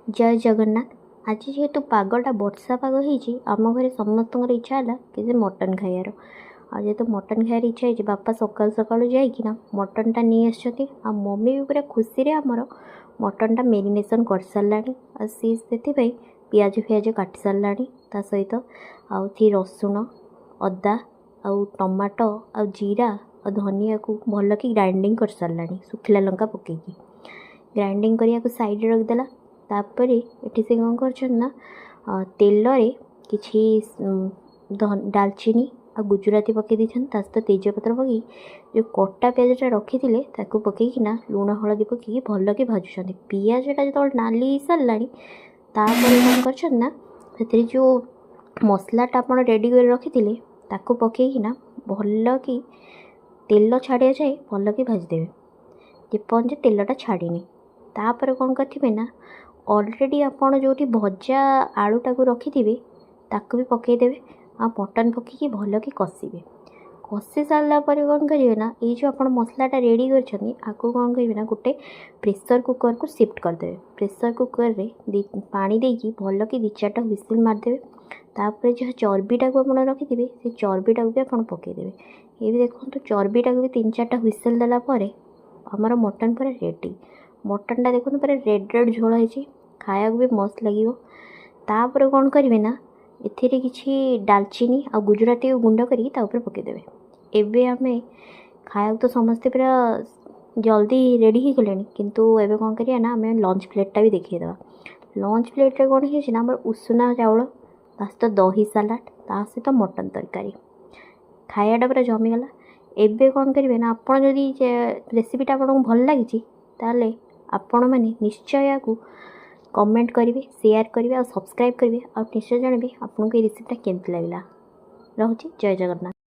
जय जगन्नाथ। आज जेहेतु पागटा वर्षा पाग होती आम घर समस्त इच्छा है कि मटन खाइबार जेहेतु मटन खाइबार इच्छा है बापा सकाल सकाल जाइकिना मटनटा नहीं आसछंती आ मम्मी भी पूरा खुशी आमर मटनटा मेरिनेसन कर साराणी आ सी से पियाज फियाज काटी साराणी ता सहित आउथी रसुण अदा आउ टमाटो आ जीरा आ धनिया को भल कि ग्राइंडिंग कर साराणी सुखिला लंका पकईकी ग्राइंडिंग करिया को साइड रखदेला तापर ये से कौन कर तेल किसी डालचीनी आ गुजराती पकई देछन सहित तेजपत्र पकई जो कटा पियाजटा रखी थे पकईकिना लुण हलदी पकई भल कि भाजुं पियाजटा जो नाली हो सारा तापर कौन कर जो मसलाटा आप रेडी कर रखी थे पकईकिना भल कि तेल छाड़िया जाए भल कि भाजीदेवे जेपर्यंत तेलटा छाड़नी तापर कौन करेंगे ना ऑलरेडी आपड़ जो भजा आलूटा को रखिथे ताकू भी पकईदेवे आ मटन पकईकि भल कि कषिबे कषि सारापर कौन करेंगे ना ये जो आप मसलाटा रेडी कर कौन करेंगे ना गोटे प्रेसर कुकर को शिफ्ट करदे प्रेसर कुकर रे पानी देकी भल कि 2-4टा हुइसिल मारदेवे तापर जो चर्बीटा को आप रखिथे से चर्बीटा को भी आप पकईदेवे ये भी देखो चर्बीटा को भी 3-4टा हुइसिल देलापर आमर मटन पूरा रेडी मटनटा देखो पूरा रेड झोल है खाया भी मस्त लगे तापर कौन करेंगे ना एथिरे किसी डालचीनी आ गुजराती गुंड कर पकईदेवे एबे आमे खाया तो समस्ते पूरा जल्दी रेडी हो गले किंतु एबे कौन करिया ना आमे लंच प्लेटा भी देखीदेवा लंच प्लेट्रे कौन है आम उषुना चाउल सहित दही सालाड ता सहित मटन तरकारी खायाटा पूरा जमीगला एबे कौन करेंगे ना आप रेसिपीटा आपको भल लगी ताले आपण मैंने निश्चय या कमेंट करेंगे शेयर करेंगे और सब्सक्राइब करेंगे और निश्चय जानवे आपको ये रेसिपीटा केमती लगला। रहुची जय जगन्नाथ।